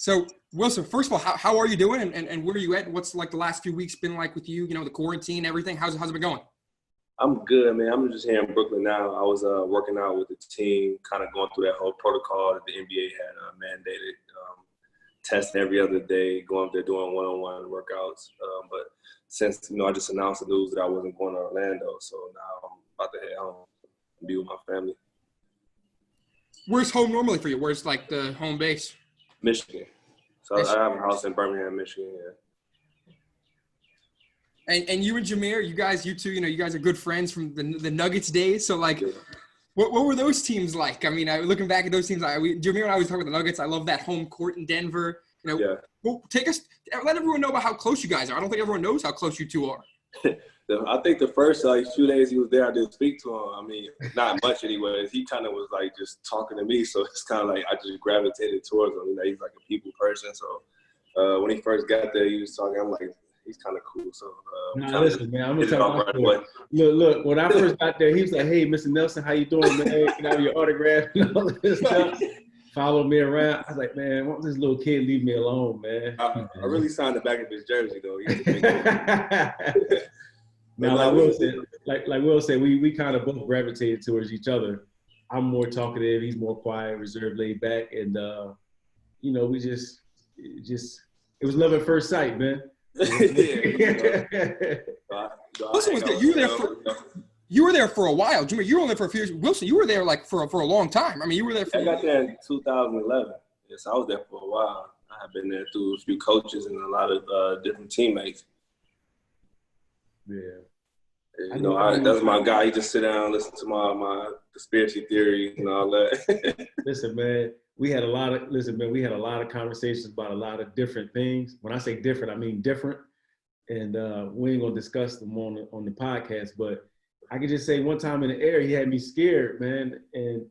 So, Wilson, first of all, how are you doing, and where are you at? What's like the last few weeks been like with you? You know, the quarantine, everything. How's it been going? I'm good, man. I'm just here in Brooklyn now. I was working out with the team, kind of going through that whole protocol that the NBA had mandated, testing every other day, going up there doing one-on-one workouts. But since, I just announced the news that I wasn't going to Orlando, so now I'm about to head home and be with my family. Where's home normally for you? Where's like the home base? Michigan. So I have a house in Birmingham, Michigan, yeah. And you and Jameer, you two, you guys are good friends from the Nuggets days. So, like, what were those teams like? I mean, looking back at those teams, Jameer and I always talk about the Nuggets. I love that home court in Denver. Yeah. Well, let everyone know about how close you guys are. I don't think everyone knows how close you two are. I think the first few days he was there, I didn't speak to him. I mean, not much anyways. He kind of was like just talking to me, so it's kind of like I just gravitated towards him. He's like a people person. So when he first got there, he was talking. I'm like, he's kind of cool. So listen, man, I'm gonna tell you. Look. When I first got there, he was like, "Hey, Mr. Nelson, how you doing, man? Can I have your autograph and all this stuff?" Followed me around. I was like, "Man, why don't this little kid leave me alone, man?" I really signed the back of his jersey though. Now, like Will said, we kind of both gravitated towards each other. I'm more talkative. He's more quiet, reserved, laid back, and we just it was love at first sight, man. Listen, you were there for a while. Jimmy, you were only there for a few years. Wilson, you were there like for a long time. I mean, you were there for. I got there in 2011. Yes, I was there for a while. I have been there through a few coaches and a lot of different teammates. Yeah. That's my guy. He just sit down and listen to my conspiracy theories and all that. Listen, man, we had a lot of conversations about a lot of different things. When I say different, I mean different. And we ain't gonna discuss them on the podcast, but I can just say one time in the air, he had me scared, man. And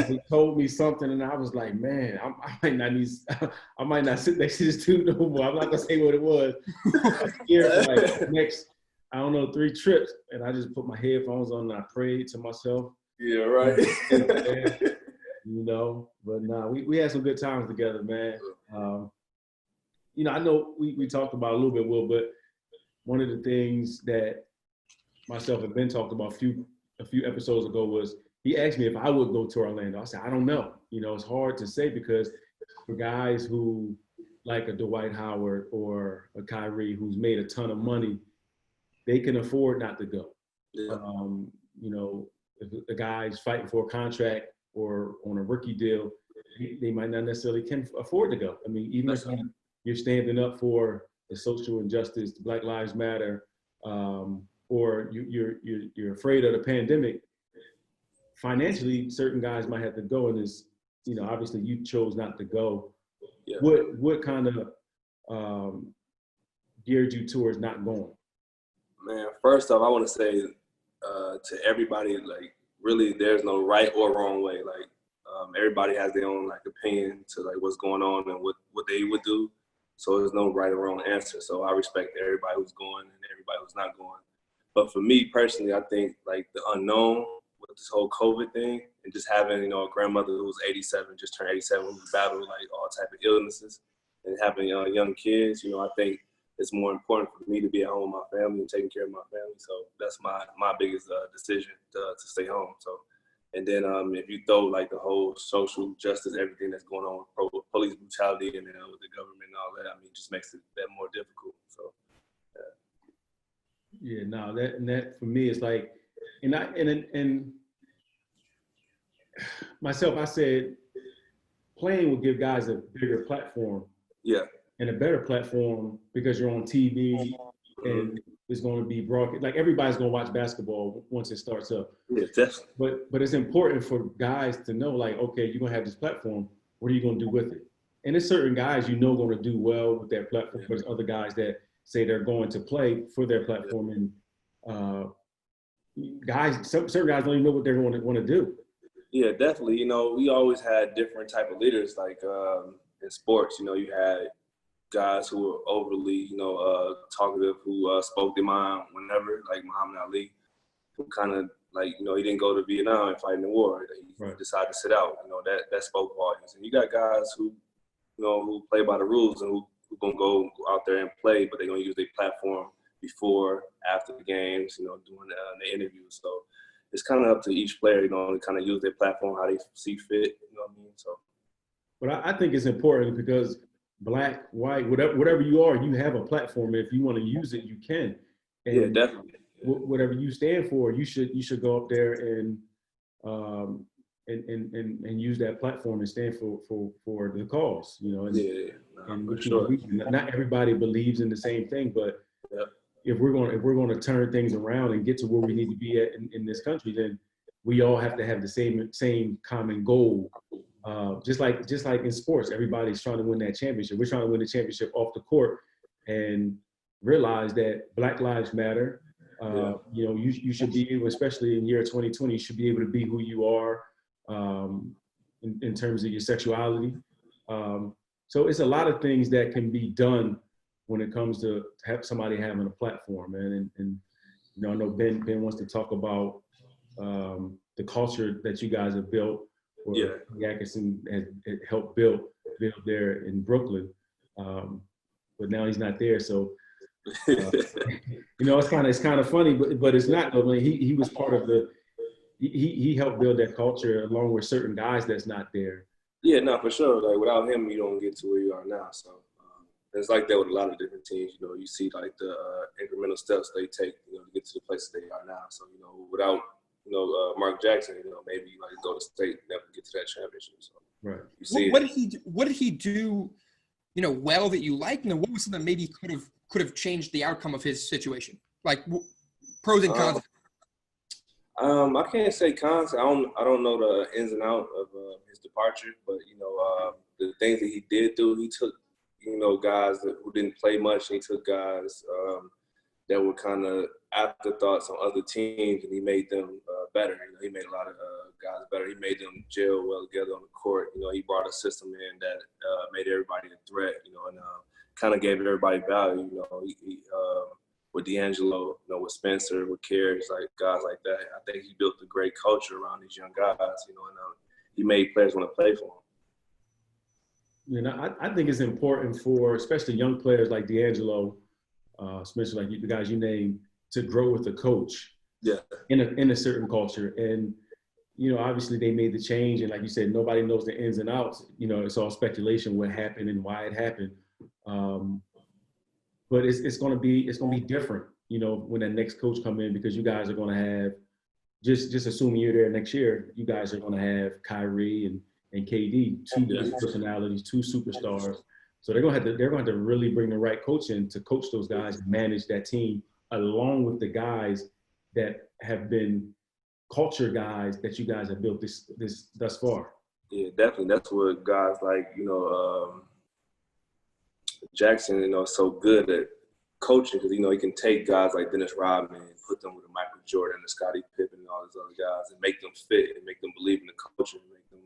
he told me something, and I was like, man, I might not sit next to this dude no more. I'm not gonna say what it was. I was scared for like next, 3 trips, and I just put my headphones on and I prayed to myself. Yeah, right. But nah, we had some good times together, man. I know we talked about a little bit, Will, but one of the things that myself and Ben talked about a few episodes ago was he asked me if I would go to Orlando. I said, I don't know. It's hard to say because for guys who like a Dwight Howard or a Kyrie who's made a ton of money, they can afford not to go. Yeah. If a guy's fighting for a contract or on a rookie deal, they might not necessarily can afford to go. I mean, even if you're standing up for the social injustice, Black Lives Matter, or you're afraid of the pandemic, financially, certain guys might have to go. And obviously you chose not to go. Yeah. What kind of geared you towards not going? Man, first off, I want to say to everybody, like, really, there's no right or wrong way. Like, everybody has their own opinion to what's going on and what they would do. So there's no right or wrong answer. So I respect everybody who's going and everybody who's not going. But for me personally, I think the unknown with this whole COVID thing and just having a grandmother who was 87, just turned 87, who battled all type of illnesses, and having young kids, I think it's more important for me to be at home with my family and taking care of my family. So that's my biggest decision to stay home. So, and then if you throw the whole social justice, everything that's going on with police brutality and with the government and all that, I mean, it just makes it that more difficult. So, yeah, no, that for me is and myself, I said playing will give guys a bigger platform. Yeah. And a better platform because you're on TV and it's going to be broadcast. Everybody's going to watch basketball once it starts up. Yeah, definitely. But it's important for guys to know, okay, you're going to have this platform. What are you going to do with it? And there's certain guys going to do well with their platform. There's other guys that say they're going to play for their platform. And certain guys don't even know what they're going to want to do. Yeah, definitely. We always had different type of leaders, in sports. You had guys who were overly, talkative, who spoke their mind whenever, like Muhammad Ali, who kind of he didn't go to Vietnam and fight in the war. He decided to sit out. That spoke volumes. And you got guys who who play by the rules and who gonna go out there and play, but they're gonna use their platform before, after the games, doing the interviews. So it's kind of up to each player, to kind of use their platform how they see fit. You know what I mean? So. But I think it's important because black, white, whatever you are, you have a platform. If you want to use it, you can. And yeah, definitely. Whatever you stand for, you should go up there and use that platform and stand for the cause. For sure. Not everybody believes in the same thing, but yep. if we're going to turn things around and get to where we need to be at in this country, then we all have to have the same common goal. Just like in sports, everybody's trying to win that championship. We're trying to win the championship off the court and realize that Black Lives Matter. You should be able, especially in year 2020, you should be able to be who you are in terms of your sexuality. So it's a lot of things that can be done when it comes to have somebody having a platform, man. And I know Ben wants to talk about the culture that you guys have built. Atkinson has helped build there in Brooklyn, but now he's not there. So, it's kind of funny, but it's not. I mean, he was part of he helped build that culture along with certain guys that's not there. Yeah, no, for sure. Like without him, you don't get to where you are now. So it's like that with a lot of different teams. You see like the incremental steps they take, to get to the places they are now. So without Mark Jackson, maybe like go to state, never get to that championship. So right. You see what did he do, well that you liked? And what was something that maybe could have changed the outcome of his situation? Like pros and cons. I can't say cons. I don't know the ins and outs of his departure, but the things that he did do, he took guys who didn't play much, and he took guys that were kind of afterthoughts on other teams, and he made them better. He made a lot of guys better. He made them gel well together on the court. He brought a system in that made everybody a threat. And kind of gave everybody value. He with D'Angelo, with Spencer, with Cares, like guys like that. I think he built a great culture around these young guys. And he made players want to play for him. I think it's important for especially young players like D'Angelo, Spencer, like the guys you named, to grow with the coach. Yeah. In a certain culture. And obviously they made the change, and like you said, nobody knows the ins and outs. It's all speculation what happened and why it happened. But it's gonna be different, when that next coach come in, because you guys are gonna have, just assuming you're there next year, you guys are gonna have Kyrie and KD, two big personalities, two superstars. So they're gonna have to really bring the right coach in to coach those guys and manage that team, along with the guys that have been culture guys that you guys have built this thus far. Yeah, definitely. That's what guys like, Jackson, is so good at coaching, because, he can take guys like Dennis Rodman and put them with a Michael Jordan and Scottie Pippen and all these other guys and make them fit and make them believe in the culture and make them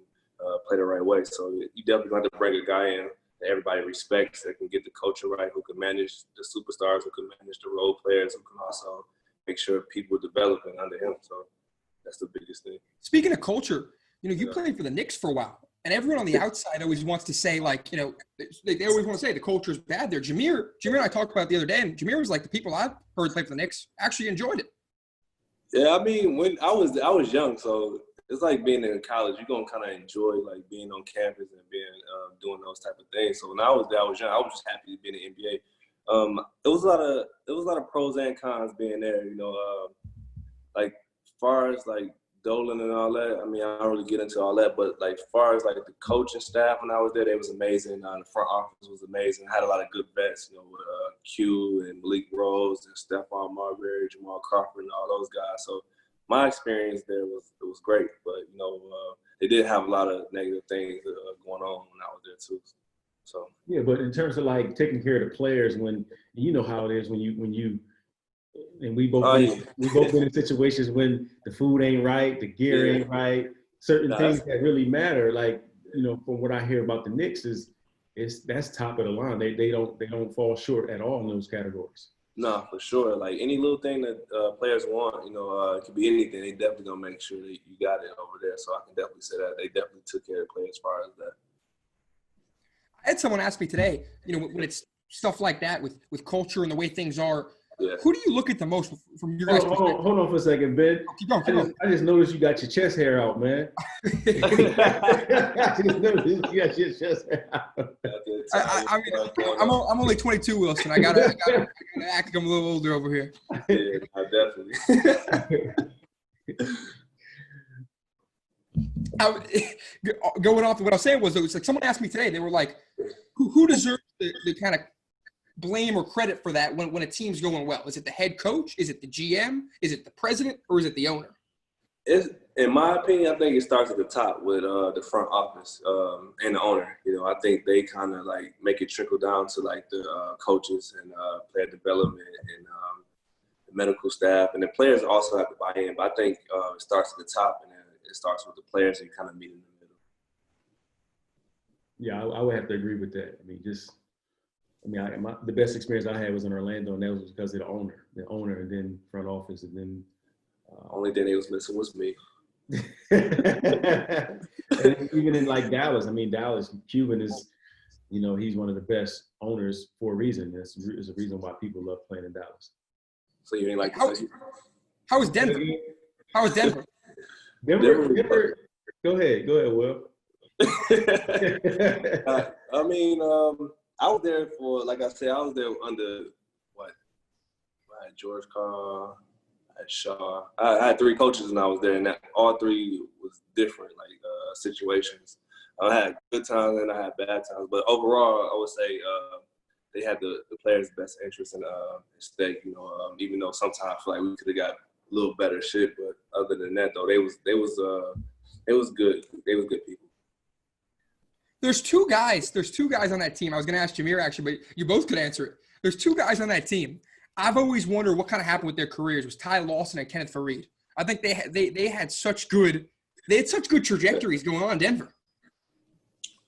play the right way. So you definitely have to bring a guy in that everybody respects, that can get the culture right, who can manage the superstars, who can manage the role players, who can also make sure people are developing under him. So that's the biggest thing. Speaking of culture, you played for the Knicks for a while, and everyone on the outside always wants to say, like, they always want to say the culture's bad there. Jameer and I talked about it the other day, and Jameer was like, the people I've heard play for the Knicks actually enjoyed it. Yeah, I mean, when I was young, so it's like being in college. You're gonna kind of enjoy like being on campus and being doing those type of things. So when I was young, I was just happy to be in the NBA. It was a lot of pros and cons being there. Like far as like Dolan and all that, I mean, I don't really get into all that, but like far as like the coaching staff when I was there, they was amazing. The front office was amazing. I had a lot of good vets, with Q and Malik Rose and Stephon Marbury, Jamal Crawford, and all those guys. So my experience there was great, but they did have a lot of negative things going on when I was there too. So yeah, but in terms of like taking care of the players, when how it is when you and we both been in situations when the food ain't right, the gear ain't right, certain things that really matter. Like from what I hear about the Knicks that's top of the line. They don't fall short at all in those categories. No, for sure. Like any little thing that players want, it could be anything. They definitely gonna make sure that you got it over there. So I can definitely say that they definitely took care of the players as far as that. I had someone ask me today, when it's stuff like that with culture and the way things are, Yeah. who do you look at the most from your guys' perspective? Hold on for a second, Ben. Keep going. I just noticed you got your chest hair out, man. I just noticed you got your chest hair out. I mean, I'm only 22, Wilson. I gotta act like I'm a little older over here. Yeah, definitely. Going off of what I was saying was, it was like someone asked me today, they were like, who deserves the kind of blame or credit for that when a team's going well? Is it the head coach? Is it the GM? Is it the president? Or is it the owner? In my opinion, I think it starts at the top with the front office and the owner. I think they kind of like make it trickle down to like the coaches and player development and the medical staff, and the players also have to buy in. But I think it starts at the top, and then it starts with the players, and you kind of meet in the middle. Yeah, I would have to agree with that. The best experience I had was in Orlando, and that was because of the owner, and then front office, and then. Only thing they was missing was me. And even in like Dallas, Dallas, Cuban is, he's one of the best owners for a reason. There's a reason why people love playing in Dallas. So you ain't like how was Denver? How was Denver? Denver. Go ahead, Will. I was there for, like I said, I was there under I had George Carl, I had Shaw. I had 3 coaches and I was there, and all 3 was different, situations. I had good times and I had bad times, but overall, I would say they had the players' best interest in stake. Even though sometimes I feel like we could have got a little better shit, but other than that, though, they was good. They was good people. There's two guys on that team. I was going to ask Jameer, actually, but you both could answer it. There's 2 guys on that team. I've always wondered what kind of happened with their careers. It was LAWSON and KENNETH FARIED. I think they had such good trajectories going on in Denver.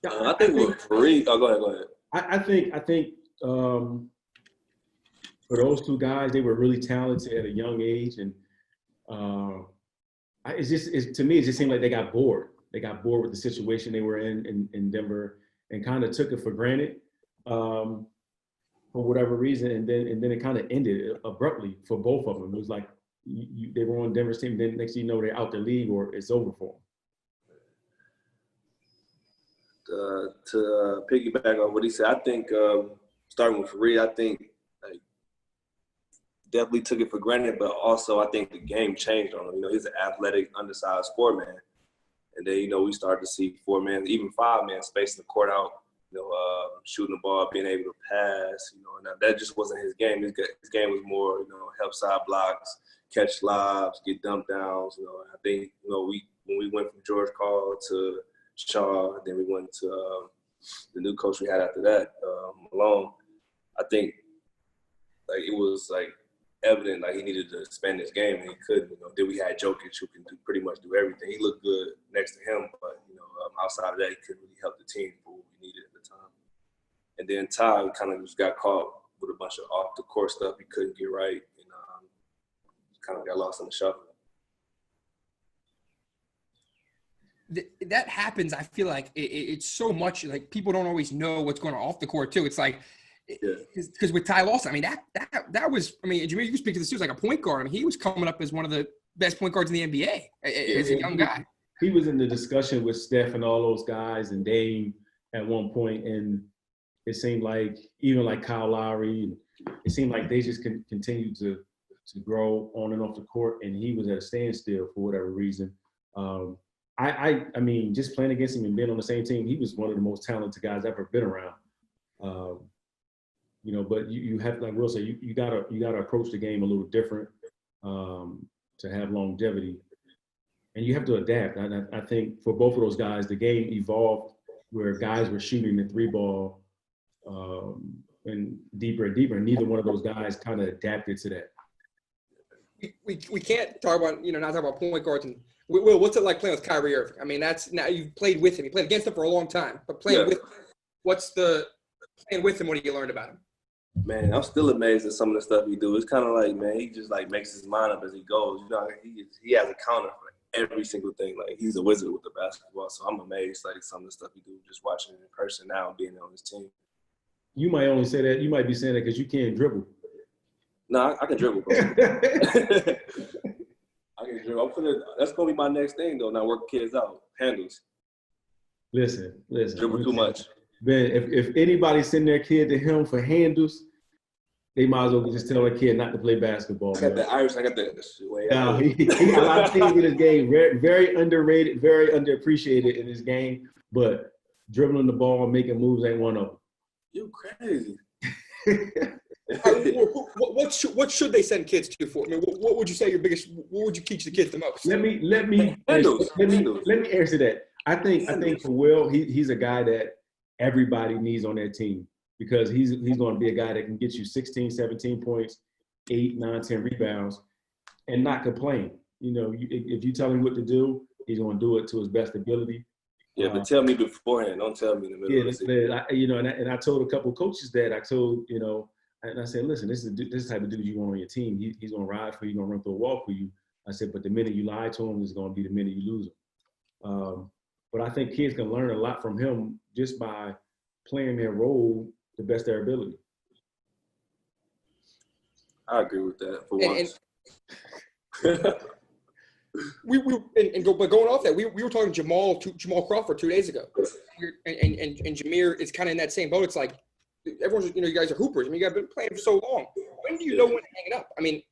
I think with FARIED. Oh, go ahead. I think for those 2 guys, they were really talented at a young age, and to me, it just seemed like they got bored. They got bored with the situation they were in Denver, and kind of took it for granted for whatever reason, and then it kind of ended abruptly for both of them. It was like they were on Denver's team, then next thing you know, they're out the league or it's over for them. To piggyback on what he said, I think starting with FARIED, I think definitely took it for granted, but also I think the game changed on him. He's an athletic, undersized 4-man. And then, we started to see 4-man, even 5-man spacing the court out, shooting the ball, being able to pass, and that just wasn't his game. His game was more, help side blocks, catch lobs, get dump downs. I think, when we went from George Carl to Shaw, then we went to the new coach we had after that, Malone, I think, it was, evident he needed to expand his game, and he couldn't. Then we had Jokic, who can pretty much do everything. He looked good next to him, but outside of that, he couldn't really help the team for what we needed at the time. And then Ty kind of just got caught with a bunch of off the court stuff he couldn't get right, and kind of got lost in the shuffle. That happens. I feel like it's so much like people don't always know what's going on off the court too. It's like. Because with LAWSON, that was, Jameer, you can speak to this too, as like a point guard. He was coming up as one of the best point guards in the NBA as a young guy. He was in the discussion with Steph and all those guys and Dame at one point, and it seemed like even like Kyle Lowry, it seemed like they just continued to grow on and off the court, and he was at a standstill for whatever reason. Just playing against him and being on the same team, he was one of the most talented guys I've ever been around. But you have, like Will said, you gotta approach the game a little different to have longevity, and you have to adapt. I think for both of those guys, the game evolved where guys were shooting the 3-ball and deeper and deeper, and neither one of those guys kind of adapted to that. We can't talk about not talk about point guards. And Will, what's it like playing with Kyrie Irving? That's now you've played with him. You played against him for a long time, but playing with him, playing with him, what have you learned about him? Man, I'm still amazed at some of the stuff he do. It's kind of like, man, he just makes his mind up as he goes. He has a counter for every single thing. Like, he's a wizard with the basketball. So I'm amazed, like, some of the stuff he do just watching him in person now, being on his team. You might only say that. You might be saying that because you can't dribble. No, I can dribble, bro. I can dribble. That's gonna be my next thing, though. Now work kids out, handles. Listen. Dribble too much. Ben, if anybody send their kid to him for handles, they might as well just tell their kid not to play basketball. I got the Irish. I got the way. No, he got a lot of things in his game. Very, very underrated, very underappreciated in his game. But dribbling the ball, making moves ain't one of them. You crazy. What should they send kids to for? I mean, what would you say your biggest? What would you teach the kids the most? Let me answer that. I think for Will, he's a guy that everybody needs on their team because he's going to be a guy that can get you 16, 17 points, 8, 9, 10 rebounds, and not complain. You know, if you tell him what to do, he's going to do it to his best ability. Yeah, but tell me beforehand. Don't tell me in the middle of the season. And I told a couple of coaches that. I told, and I said, listen, this is the type of dude you want on your team. He's going to ride for you, he's going to run through a wall for you. I said, but the minute you lie to him is going to be the minute you lose him. But I think kids can learn a lot from him just by playing their role to best their ability. I agree with that for once. But going off that, we were talking Jamal Crawford 2 days ago, and Jameer is kind of in that same boat. It's like everyone's, you guys are hoopers. I mean, you guys have been playing for so long. When do you know when to hang it up? I mean,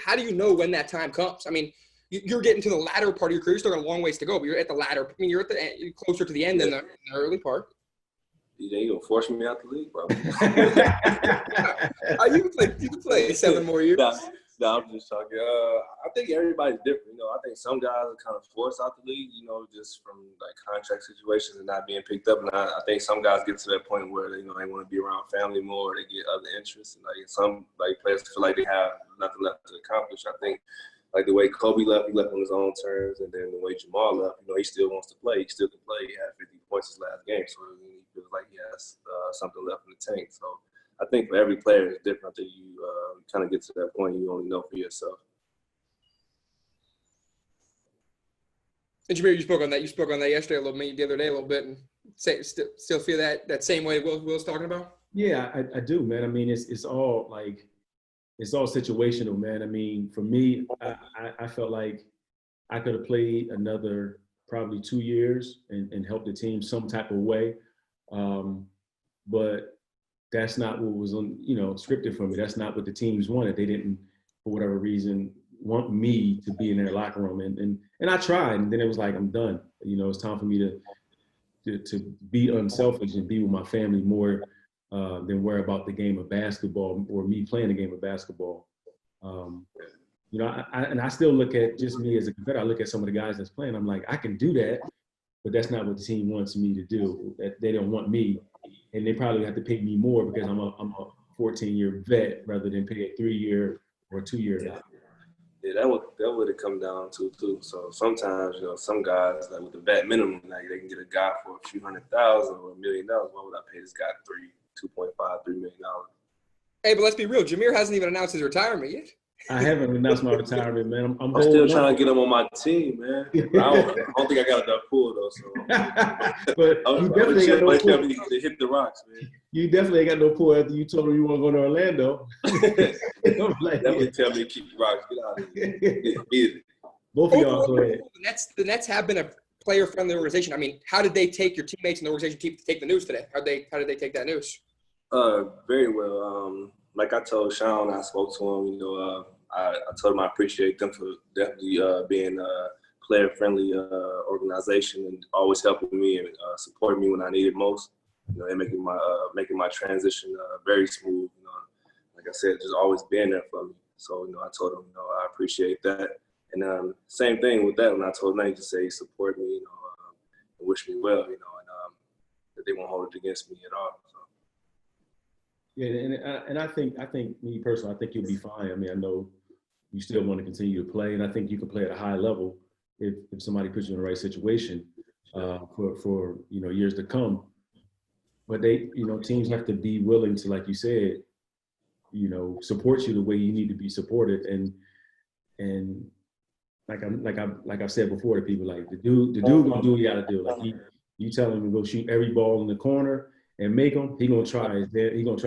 how do you know when that time comes? I mean, you're getting to the latter part of your career. You're still got a long ways to go, but you're at the latter. I mean, you're closer to the end than the early part. You gonna force me out the league, bro? You can play 7 more years. No, I'm just talking. I think everybody's different. I think some guys are kind of forced out the league, just from like contract situations and not being picked up. And I think some guys get to that point where they want to be around family more, or they get other interests. And like some players feel like they have nothing left to accomplish. I think like the way Kobe left, he left on his own terms, and then the way Jamal left, he still wants to play. He still can play. He had 50 points his last game, so he feels like he has something left in the tank. So I think for every player it's different. I think you kind of get to that point you only know for yourself. And Jameer, you spoke on that. You spoke on that yesterday the other day a little bit, and still feel that same way Will's talking about. Yeah, I do, man. I mean, it's all situational, man. I mean, for me, I felt like I could have played another probably 2 years and helped the team some type of way, but that's not what was scripted for me. That's not what the teams wanted. They didn't, for whatever reason, want me to be in their locker room. And I tried, and then it was like, I'm done. It's time for me to be unselfish and be with my family more than worry about the game of basketball or me playing the game of basketball. I still look at just me as a competitor. I look at some of the guys that's playing. I'm like, I can do that, but that's not what the team wants me to do. That they don't want me. And they probably have to pay me more because I'm a 14-year vet rather than pay a 3-year or 2-year vet. Yeah, that would have come down to too. So sometimes, some guys like with the vet minimum, like they can get a guy for a few $100,000 or $1 million. Why would I pay this guy $2.5, $3 million? Hey, but let's be real. Jameer hasn't even announced his retirement yet. I haven't announced my retirement, man. I'm still trying to get him on my team, man. I don't think I got enough pull though. So, but you definitely got no pull. To hit the rocks, man. You definitely ain't got no pull after you told him you want to go to Orlando. Definitely tell me to keep the rocks. Get out of here. Get it. Both of y'all go ahead. The Nets have been a player-friendly organization. I mean, how did they take your teammates in the organization take the news today? How did they take that news? Very well. Like I told Sean, I spoke to him. I told him I appreciate them for definitely being a player-friendly organization and always helping me and supporting me when I needed most. They're making my transition very smooth. Like I said, just always being there for me. So I told him, I appreciate that. And same thing with that when I told Nate to say support me, and wish me well, and that they won't hold it against me at all. So. Yeah, and I think me personally, I think you'll be fine. I mean, I know you still want to continue to play, and I think you can play at a high level if somebody puts you in the right situation for years to come. But teams have to be willing to, like you said, support you the way you need to be supported, and like I've said before to people, like the dude gonna do what he gotta do. Like you tell him to go shoot every ball in the corner and make them, he gonna try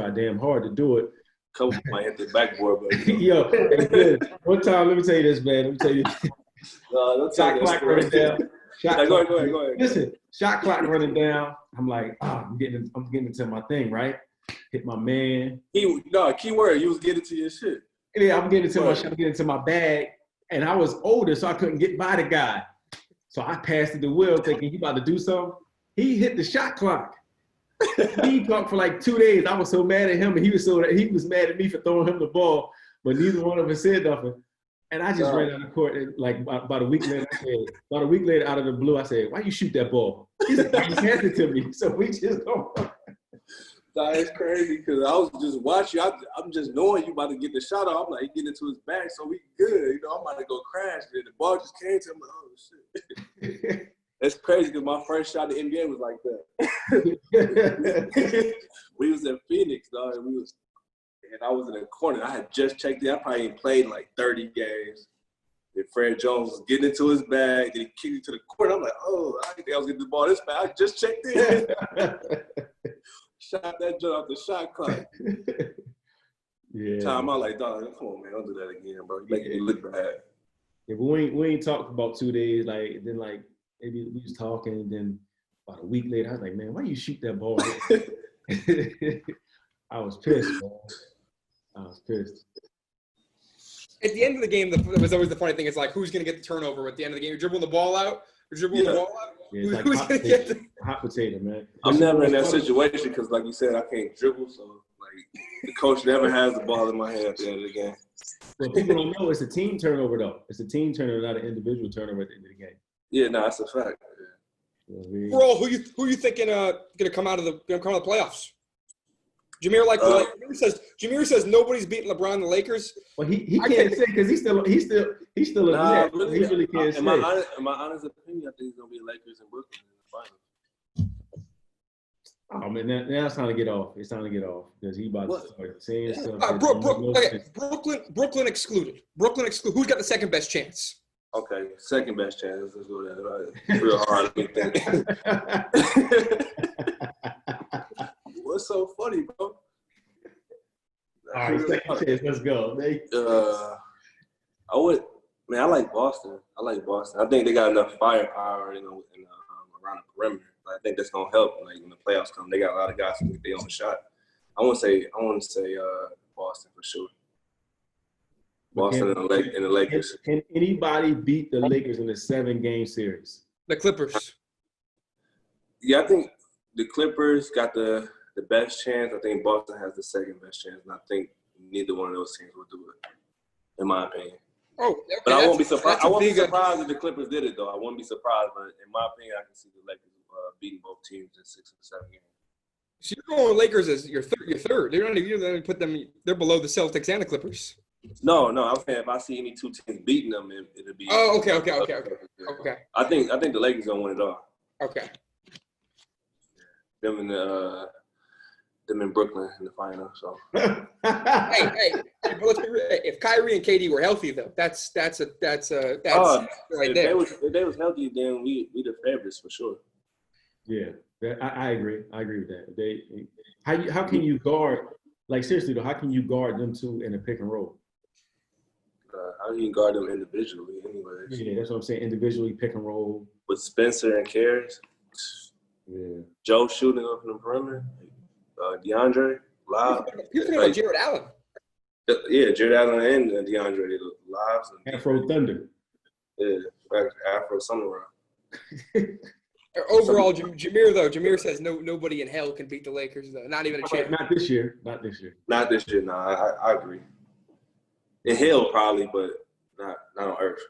damn hard to do it. Coach might hit the backboard, but yo, hey, good. One time, let me tell you this, man. Let me tell you. Shot clock running down. Go ahead. Listen, shot clock running down. I'm like, I'm getting into my thing, right? Hit my man. Key word, you was getting to your shit. Yeah, I'm getting into my shit. I'm getting into my bag, and I was older, so I couldn't get by the guy. So I passed it to Will, thinking he about to do something. He hit the shot clock. He talked for like 2 days. I was so mad at him, and he was mad at me for throwing him the ball, but neither one of us said nothing. And I just ran out of court, and like about a week later, out of the blue, I said, "Why you shoot that ball?" He said, "He handed it to me." So we just go. That's crazy because I was just watching. I'm just knowing you about to get the shot off. I'm like, he getting into his bag, so we good. You know, I'm about to go crash. And the ball just came to him. Like, oh shit. It's crazy because my first shot in the NBA was like that. We was in Phoenix, dog, and I was in the corner. I had just checked in. I probably ain't played like 30 games. And Fred Jones was getting into his bag. Then he kicked it to the corner. I'm like, oh, I didn't think I was getting the ball this bad. I just checked in. Shot that joint off the shot clock. Yeah. Time out like, dog, come on, man. Don't do that again, bro. You're making me look bad. Yeah, but we ain't talked for about 2 days. Like, then, like, maybe we was talking, and then about a week later, I was like, man, why you shoot that ball? I was pissed, man. I was pissed. At the end of the game, that was always the funny thing. It's like, who's going to get the turnover at the end of the game? You're dribbling the ball out? You're dribbling the ball out? Yeah, it's like who's going to get the hot potato, man. I'm never in that situation because, like you said, I can't dribble. So, like, the coach never has the ball in my hand at the end of the game. But people don't know it's a team turnover, though. It's a team turnover, not an individual turnover at the end of the game. Yeah, no, that's a fact. Yeah. Overall, who you thinking going to come out of the playoffs? Jameer Jameer says nobody's beating LeBron and the Lakers. Well, he can't say because he's still a net. Really, he really can't say. In my honest opinion, I think it's gonna be Lakers and Brooklyn in the finals. Oh man, now it's time to get off. It's time to get off because he about to start saying stuff. Brooklyn excluded. Who's got the second best chance? Okay, second best chance. Let's go there. Real hard. Let me think. What's so funny, bro? All right, second chance. Let's go. I like Boston. I think they got enough firepower, around the perimeter. I think that's gonna help. Like when the playoffs come, they got a lot of guys who think they own the shot. I want to say Boston for sure. Boston and the Lakers. Can anybody beat the Lakers in a 7-game series? The Clippers. Yeah, I think the Clippers got the best chance. I think Boston has the second best chance, and I think neither one of those teams will do it, in my opinion. Oh, okay, but I won't be surprised. I won't be surprised if the Clippers did it, though. I won't be surprised, but in my opinion, I can see the Lakers beating both teams in 6 or 7 games. So you're going with Lakers as your third. You're not even put them. They're below the Celtics and the Clippers. No. I'm saying if I see any two teams beating them, it'll be. Oh, okay. I think the Lakers gonna win it all. Okay. Them in Brooklyn in the final. So. hey, but let's be real. If Kyrie and KD were healthy, though, that's right there. If they was healthy, then we the favorites for sure. Yeah, I agree. I agree with that. How can you guard? Like seriously though, how can you guard them two in a pick and roll? How can you guard them individually, anyways? Yeah, that's what I'm saying. Individually, pick and roll with Spencer and Caris. Yeah. Joe shooting off in the perimeter. DeAndre, live. You're thinking about Jared Allen. Yeah, Jared Allen and DeAndre, they look live. Afro Thunder. Yeah, Afro Summer. Overall, Jameer says nobody in hell can beat the Lakers, though. Not even a chance. Not this year. Not this year, no. I agree. In hell, probably, but not on Earth.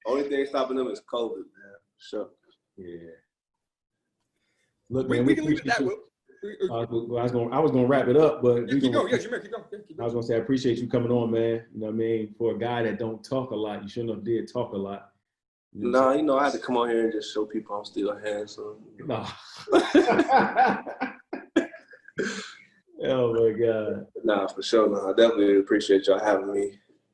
Only thing stopping them is COVID, man. Sure. Yeah. Look, we man, can leave it at that, Will. I was gonna wrap it up, but keep going. Yeah, Jameer, keep going. I was gonna say I appreciate you coming on, man. You know what I mean? For a guy that don't talk a lot, you shouldn't have did talk a lot. I had to come on here and just show people I'm still handsome. No. Oh my God. Nah, for sure. No, I definitely appreciate y'all having me.